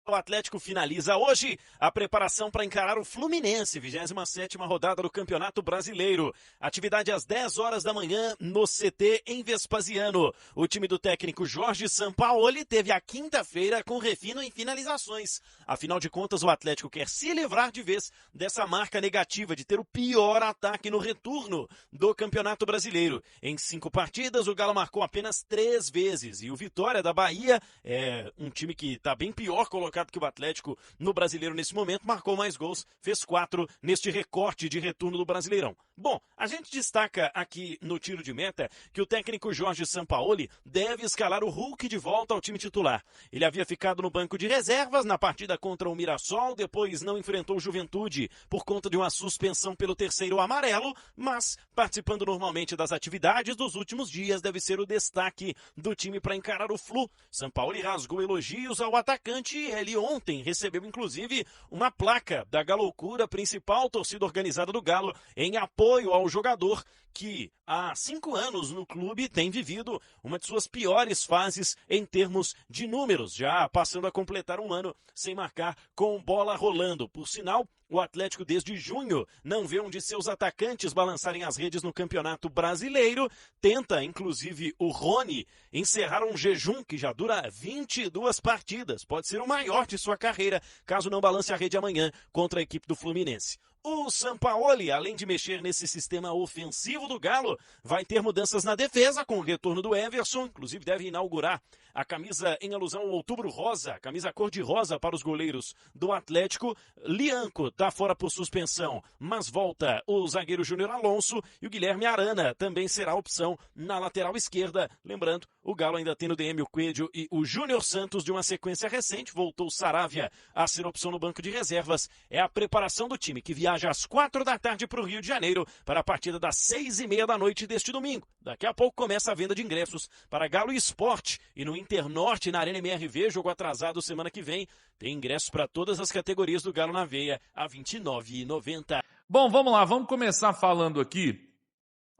O Atlético finaliza hoje a preparação para encarar o Fluminense, 27ª rodada do Campeonato Brasileiro. Atividade às 10 horas da manhã no CT em Vespasiano. O time do técnico Jorge Sampaoli teve a quinta-feira com refino em finalizações. Afinal de contas, o Atlético quer se livrar de vez dessa marca negativa de ter o pior ataque no retorno do Campeonato Brasileiro. Em 5 partidas, o Galo marcou apenas 3 vezes. E o Vitória da Bahia é um time que está bem pior colocado que o Atlético no Brasileiro nesse momento, marcou mais gols, fez 4 neste recorte de retorno do Brasileirão. Bom, a gente destaca aqui no tiro de meta que o técnico Jorge Sampaoli deve escalar o Hulk de volta ao time titular. Ele havia ficado no banco de reservas na partida contra o Mirassol, depois não enfrentou o Juventude por conta de uma suspensão pelo terceiro amarelo, mas participando normalmente das atividades dos últimos dias deve ser o destaque do time para encarar o Flu. Sampaoli rasgou elogios ao atacante e ele ontem recebeu inclusive uma placa da Galoucura, principal torcida organizada do Galo, em apoio ao jogador que há 5 anos no clube tem vivido uma de suas piores fases em termos de números, já passando a completar um ano sem marcar com bola rolando. Por sinal, o Atlético desde junho não vê um de seus atacantes balançarem as redes no Campeonato Brasileiro. Tenta, inclusive, o Rony encerrar um jejum que já dura 22 partidas. Pode ser o maior de sua carreira, caso não balance a rede amanhã contra a equipe do Fluminense. O Sampaoli, além de mexer nesse sistema ofensivo do Galo, vai ter mudanças na defesa com o retorno do Everson, inclusive deve inaugurar a camisa em alusão ao Outubro Rosa, a camisa cor-de-rosa para os goleiros do Atlético. Lianco está fora por suspensão, mas volta o zagueiro Júnior Alonso e o Guilherme Arana também será opção na lateral esquerda. Lembrando, o Galo ainda tem no DM o Coelho e o Júnior Santos de uma sequência recente, voltou o Saravia a ser opção no banco de reservas. É a preparação do time que viaja às 4 da tarde para o Rio de Janeiro para a partida das 6h30 da noite deste domingo. Daqui a pouco começa a venda de ingressos para Galo e Sport e no Internorte, na Arena MRV, jogo atrasado semana que vem. Tem ingressos para todas as categorias do Galo na veia a R$ 29,90. Bom, vamos lá, vamos começar falando aqui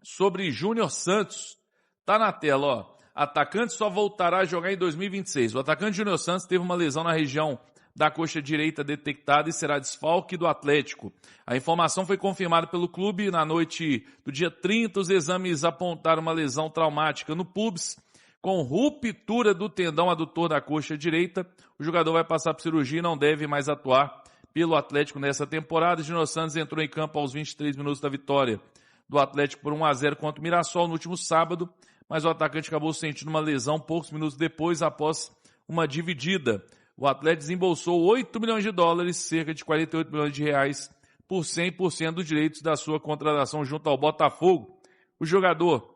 sobre Júnior Santos. Tá na tela, ó. Atacante só voltará a jogar em 2026. O atacante Júnior Santos teve uma lesão na região da coxa direita detectada e será desfalque do Atlético. A informação foi confirmada pelo clube na noite do dia 30. Os exames apontaram uma lesão traumática no pubis, com ruptura do tendão adutor da coxa direita. O jogador vai passar por cirurgia e não deve mais atuar pelo Atlético nessa temporada. Júnior Santos entrou em campo aos 23 minutos da vitória do Atlético por 1-0 contra o Mirassol no último sábado, mas o atacante acabou sentindo uma lesão poucos minutos depois, após uma dividida. O Atlético desembolsou $8 milhões, cerca de 48 milhões de reais, por 100% dos direitos da sua contratação junto ao Botafogo. O jogador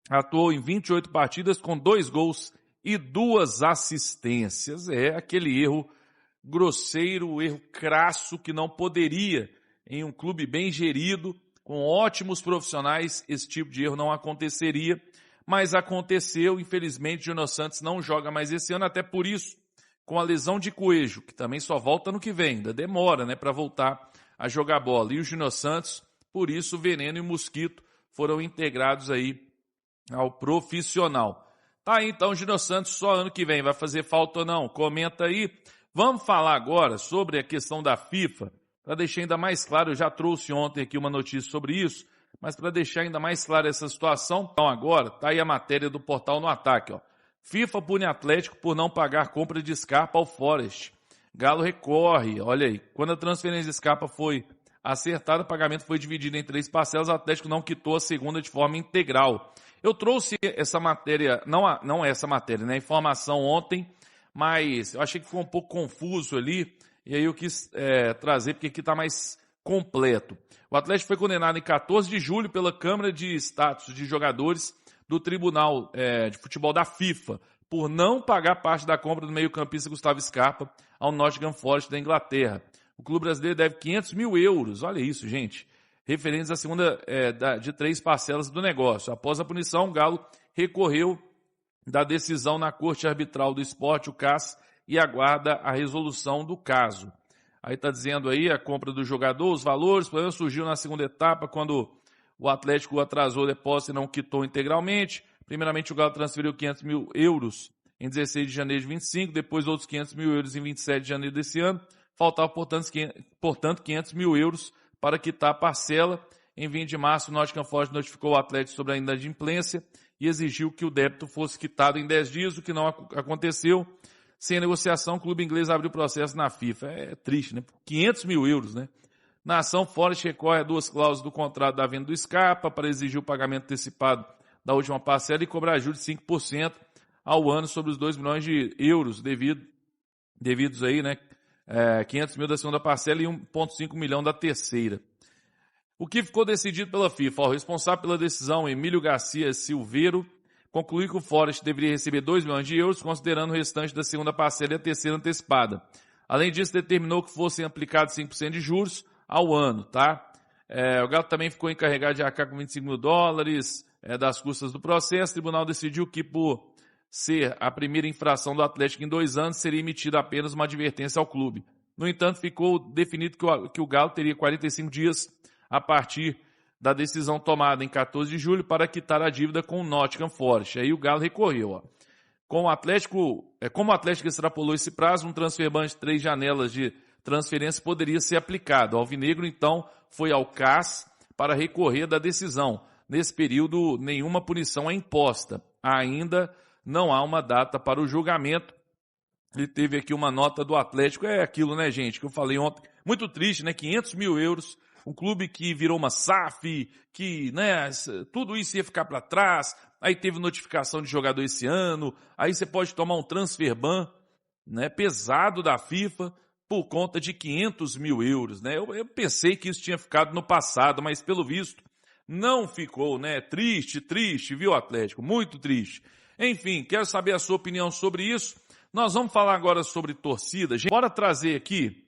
atuou em 28 partidas com 2 gols e 2 assistências. É aquele erro grosseiro, erro crasso que não poderia, em um clube bem gerido, com ótimos profissionais, esse tipo de erro não aconteceria, mas aconteceu. Infelizmente, o Júnior Santos não joga mais esse ano, até por isso, com a lesão de Coelho, que também só volta no que vem, ainda demora, né, para voltar a jogar bola. E o Júnior Santos, por isso, o Veneno e o Mosquito foram integrados aí ao profissional. Tá aí, então, o Júnior Santos só ano que vem. Vai fazer falta ou não? Comenta aí. Vamos falar agora sobre a questão da FIFA, para deixar ainda mais claro. Eu já trouxe ontem aqui uma notícia sobre isso, mas para deixar ainda mais clara essa situação, então agora, tá aí a matéria do Portal no Ataque, ó. FIFA pune Atlético por não pagar compra de Scarpa ao Forest. Galo recorre, olha aí. Quando a transferência de Scarpa foi acertada, o pagamento foi dividido em 3 parcelas, o Atlético não quitou a segunda de forma integral. Eu trouxe essa matéria, não essa matéria, né? Informação ontem, mas eu achei que ficou um pouco confuso ali, e aí eu quis trazer, porque aqui está mais completo. O Atlético foi condenado em 14 de julho pela Câmara de Status de Jogadores do Tribunal de Futebol da FIFA, por não pagar parte da compra do meio-campista Gustavo Scarpa ao Nottingham Forest da Inglaterra. O clube brasileiro deve 500 mil euros, olha isso, gente, referentes à segunda de 3 parcelas do negócio. Após a punição, o Galo recorreu da decisão na Corte Arbitral do Esporte, o CAS, e aguarda a resolução do caso. Aí está dizendo aí a compra do jogador, os valores. O problema surgiu na segunda etapa, quando o Atlético atrasou o depósito e não quitou integralmente. Primeiramente, o Galo transferiu 500 mil euros em 16 de janeiro de 25, depois outros 500 mil euros em 27 de janeiro desse ano. Faltava, portanto, 500 mil euros para quitar a parcela. Em 20 de março, o Nottingham Forest notificou o Atlético sobre a inadimplência e exigiu que o débito fosse quitado em 10 dias, o que não aconteceu. Sem negociação, o clube inglês abriu processo na FIFA. É triste, né? Por 500 mil euros, né? Na ação, Forest recorre a 2 cláusulas do contrato da venda do Scarpa para exigir o pagamento antecipado da última parcela e cobrar juros de 5% ao ano sobre os 2 milhões de euros devidos aí, né? 500 mil da segunda parcela e 1,5 milhão da terceira. O que ficou decidido pela FIFA? O responsável pela decisão, Emílio Garcia Silveiro, concluiu que o Forest deveria receber 2 milhões de euros, considerando o restante da segunda parcela e a terceira antecipada. Além disso, determinou que fossem aplicados 5% de juros ao ano, tá? O Galo também ficou encarregado de arcar com 25 mil dólares das custas do processo. O tribunal decidiu que, por ser a primeira infração do Atlético em 2 anos, seria emitida apenas uma advertência ao clube. No entanto, ficou definido que o Galo teria 45 dias a partir da decisão tomada em 14 de julho para quitar a dívida com o Nottingham Forest. Aí o Galo recorreu. Como o Atlético extrapolou esse prazo, um transfer ban de 3 janelas de transferência poderia ser aplicado. O Alvinegro, então, foi ao CAS para recorrer da decisão. Nesse período, nenhuma punição é imposta. Ainda não há uma data para o julgamento. Ele teve aqui uma nota do Atlético. É aquilo, né, gente, que eu falei ontem. Muito triste, né? 500 mil euros. Um clube que virou uma SAF, que, né, tudo isso ia ficar para trás. Aí teve notificação de jogador esse ano. Aí você pode tomar um transfer ban, né, pesado da FIFA por conta de 500 mil euros, né? Eu pensei que isso tinha ficado no passado, mas pelo visto não ficou, né? Triste, viu, Atlético? Muito triste. Enfim, quero saber a sua opinião sobre isso. Nós vamos falar agora sobre torcida. Bora trazer aqui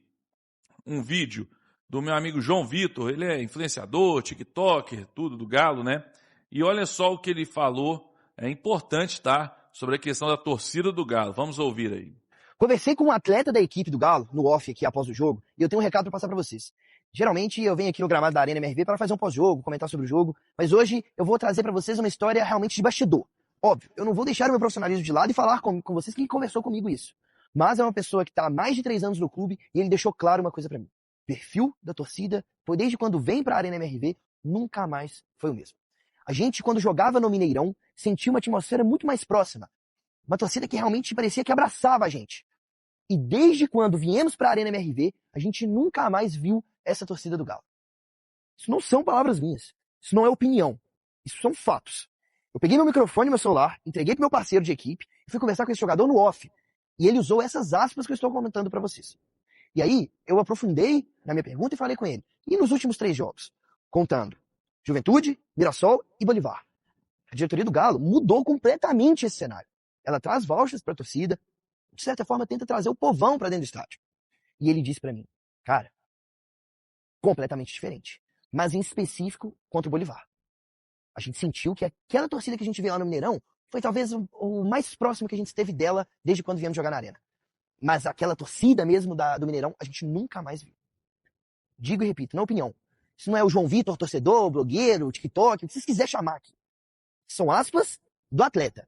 um vídeo do meu amigo João Vitor. Ele é influenciador, tiktoker, tudo do Galo, né? E olha só o que ele falou. É importante, tá? Sobre a questão da torcida do Galo. Vamos ouvir aí. Conversei com um atleta da equipe do Galo, no off aqui após o jogo, e eu tenho um recado para passar para vocês. Geralmente eu venho aqui no gramado da Arena MRV para fazer um pós-jogo, comentar sobre o jogo, mas hoje eu vou trazer para vocês uma história realmente de bastidor. Óbvio, eu não vou deixar o meu profissionalismo de lado e falar com vocês quem conversou comigo isso. Mas é uma pessoa que está há mais de 3 anos no clube e ele deixou claro uma coisa para mim. O perfil da torcida, foi desde quando vem para a Arena MRV, nunca mais foi o mesmo. A gente, quando jogava no Mineirão, sentia uma atmosfera muito mais próxima. Uma torcida que realmente parecia que abraçava a gente. E desde quando viemos para a Arena MRV, a gente nunca mais viu essa torcida do Galo. Isso não são palavras minhas. Isso não é opinião. Isso são fatos. Eu peguei meu microfone e meu celular, entreguei para meu parceiro de equipe e fui conversar com esse jogador no off. E ele usou essas aspas que eu estou comentando para vocês. E aí, eu aprofundei na minha pergunta e falei com ele. E nos últimos 3 jogos? Contando Juventude, Mirassol e Bolívar. A diretoria do Galo mudou completamente esse cenário. Ela traz vouchers para a torcida, de certa forma tenta trazer o povão para dentro do estádio. E ele disse para mim, cara, completamente diferente. Mas em específico contra o Bolívar. A gente sentiu que aquela torcida que a gente vê lá no Mineirão foi talvez o mais próximo que a gente esteve dela desde quando viemos jogar na Arena. Mas aquela torcida mesmo do Mineirão, a gente nunca mais viu. Digo e repito, na opinião, isso não é o João Vitor, torcedor, blogueiro, TikTok, o que vocês quiserem chamar aqui. São aspas do atleta.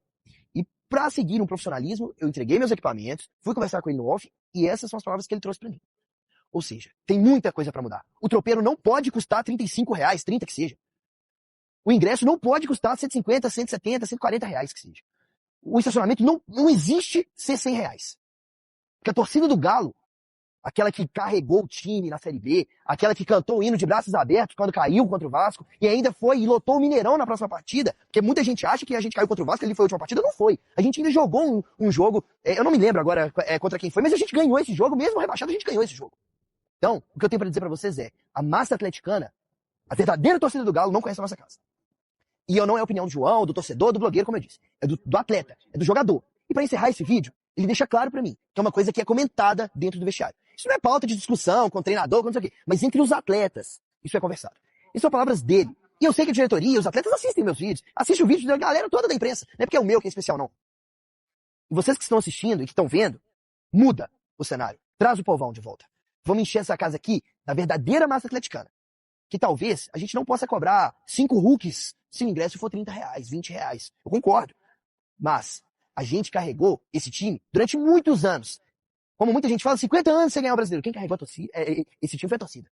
E para seguir um profissionalismo, eu entreguei meus equipamentos, fui conversar com ele no off, e essas são as palavras que ele trouxe para mim. Ou seja, tem muita coisa para mudar. O tropeiro não pode custar R$35, 30 que seja. O ingresso não pode custar 150, 170, 140 reais que seja. O estacionamento não existe ser R$100. Porque a torcida do Galo, aquela que carregou o time na Série B, aquela que cantou o hino de braços abertos quando caiu contra o Vasco, e ainda foi e lotou o Mineirão na próxima partida, porque muita gente acha que a gente caiu contra o Vasco, ele foi a última partida, não foi. A gente ainda jogou um jogo, eu não me lembro agora contra quem foi, mas a gente ganhou esse jogo, mesmo rebaixado, a gente ganhou esse jogo. Então, o que eu tenho para dizer para vocês é, a massa atleticana, a verdadeira torcida do Galo não conhece a nossa casa. E não é a opinião do João, do torcedor, do blogueiro, como eu disse. É do atleta, é do jogador. E para encerrar esse vídeo, ele deixa claro para mim, que é uma coisa que é comentada dentro do vestiário. Isso não é pauta de discussão com o treinador, com não sei o quê, mas entre os atletas, isso é conversado. Isso são palavras dele. E eu sei que a diretoria, os atletas assistem meus vídeos, assistem o vídeo da galera toda da imprensa. Não é porque é o meu que é especial, não. E vocês que estão assistindo e que estão vendo, muda o cenário. Traz o povão de volta. Vamos encher essa casa aqui da verdadeira massa atleticana. Que talvez a gente não possa cobrar 5 Hulks se o ingresso for R$30, R$20. Eu concordo. Mas A gente carregou esse time durante muitos anos. Como muita gente fala, 50 anos você ganhar o Brasileiro. Quem carregou a torcida, esse time foi a torcida.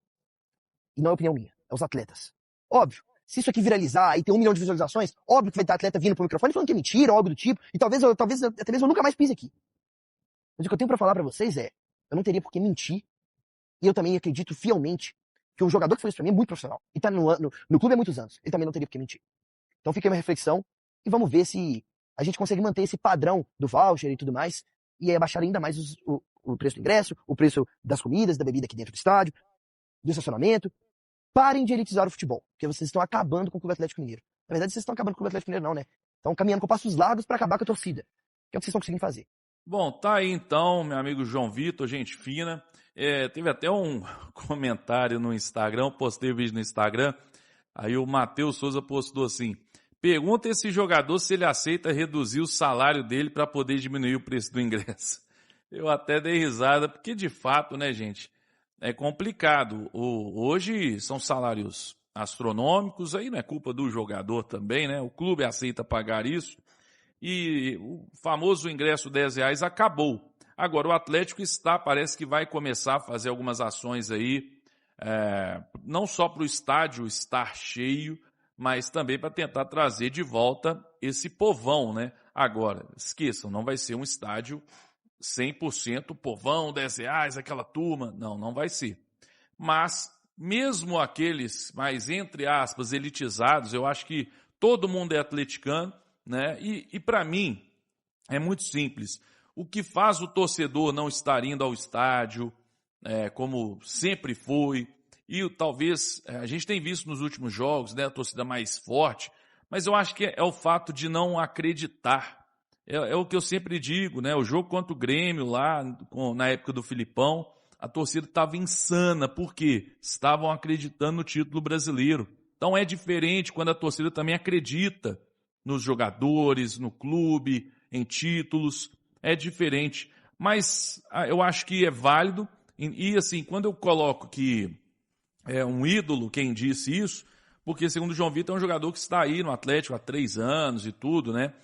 E não é opinião minha, é os atletas. Óbvio, se isso aqui viralizar e ter 1 milhão de visualizações, óbvio que vai ter atleta vindo pro microfone falando que é mentira, algo do tipo, e talvez até mesmo eu nunca mais pise aqui. Mas o que eu tenho pra falar pra vocês é, eu não teria por que mentir, e eu também acredito fielmente que um jogador que foi isso pra mim é muito profissional, e tá no clube há muitos anos, ele também não teria por que mentir. Então fica aí uma reflexão, e vamos ver se a gente consegue manter esse padrão do voucher e tudo mais, e aí abaixar ainda mais o preço do ingresso, o preço das comidas, da bebida aqui dentro do estádio, do estacionamento. Parem de elitizar o futebol, porque vocês estão acabando com o Clube Atlético Mineiro. Na verdade, vocês estão acabando com o Clube Atlético Mineiro não, né? Estão caminhando com passos largos para acabar com a torcida. Que é o que vocês estão conseguindo fazer. Bom, tá aí então, meu amigo João Vitor, gente fina. Teve até um comentário no Instagram, eu postei o vídeo no Instagram, aí o Matheus Souza postou assim: pergunta esse jogador se ele aceita reduzir o salário dele para poder diminuir o preço do ingresso. Eu até dei risada, porque de fato, né, gente, é complicado. Hoje são salários astronômicos, aí não é culpa do jogador também, né? O clube aceita pagar isso. E o famoso ingresso R$10 acabou. Agora o Atlético parece que vai começar a fazer algumas ações aí, não só para o estádio estar cheio, mas também para tentar trazer de volta esse povão, né? Agora, esqueçam, não vai ser um estádio 100% povão, R$10, aquela turma. Não vai ser. Mas, mesmo aqueles mais, entre aspas, elitizados, eu acho que todo mundo é atleticano, né? E para mim, é muito simples. O que faz o torcedor não estar indo ao estádio, como sempre foi, e talvez, a gente tem visto nos últimos jogos, né, a torcida mais forte, mas eu acho que é o fato de não acreditar. É o que eu sempre digo, né? O jogo contra o Grêmio lá, na época do Filipão, a torcida estava insana, porque estavam acreditando no título brasileiro. Então é diferente quando a torcida também acredita nos jogadores, no clube, em títulos, é diferente. Mas eu acho que é válido, e assim, quando eu coloco que é um ídolo quem disse isso, porque segundo o João Vitor é um jogador que está aí no Atlético há 3 anos e tudo, né?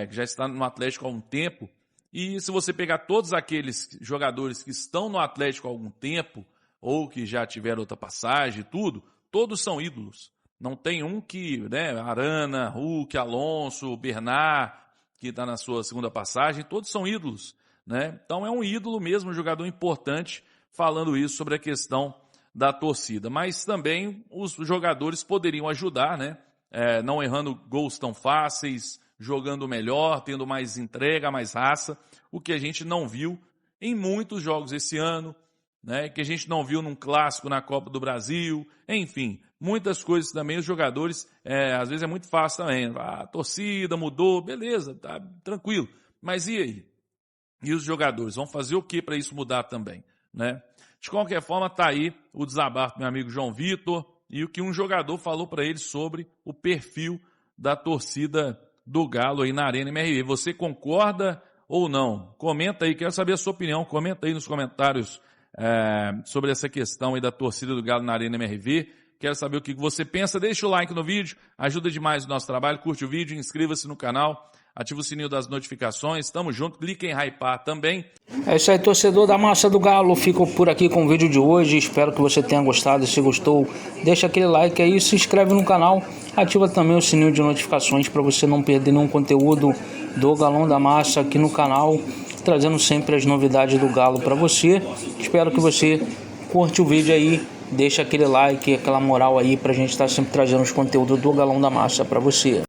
Que já está no Atlético há um tempo, e se você pegar todos aqueles jogadores que estão no Atlético há algum tempo, ou que já tiveram outra passagem e tudo, todos são ídolos. Não tem um que, né, Arana, Hulk, Alonso, Bernard, que está na sua segunda passagem, todos são ídolos, né? Então é um ídolo mesmo, um jogador importante, falando isso sobre a questão da torcida. Mas também os jogadores poderiam ajudar, né? Não errando gols tão fáceis, jogando melhor, tendo mais entrega, mais raça, o que a gente não viu em muitos jogos esse ano, né? Que a gente não viu num clássico na Copa do Brasil, enfim, muitas coisas também. Os jogadores, às vezes é muito fácil também, a torcida mudou, beleza, tá tranquilo, mas e aí? E os jogadores vão fazer o que para isso mudar também, né? De qualquer forma, tá aí o desabafo do meu amigo João Vitor e o que um jogador falou para ele sobre o perfil da torcida do Galo aí na Arena MRV. Você concorda ou não? Comenta aí, quero saber a sua opinião. Comenta aí nos comentários sobre essa questão aí da torcida do Galo na Arena MRV. Quero saber o que você pensa. Deixa o like no vídeo, ajuda demais o nosso trabalho. Curte o vídeo, inscreva-se no canal, ativa o sininho das notificações. Tamo junto, clique em hypar também. É isso aí, torcedor da Massa do Galo. Fico por aqui com o vídeo de hoje. Espero que você tenha gostado. Se gostou, deixa aquele like aí, se inscreve no canal. Ativa também o sininho de notificações para você não perder nenhum conteúdo do Galão da Massa aqui no canal, trazendo sempre as novidades do Galo para você. Espero que você curte o vídeo aí, deixa aquele like, aquela moral aí pra gente estar sempre trazendo os conteúdos do Galão da Massa para você.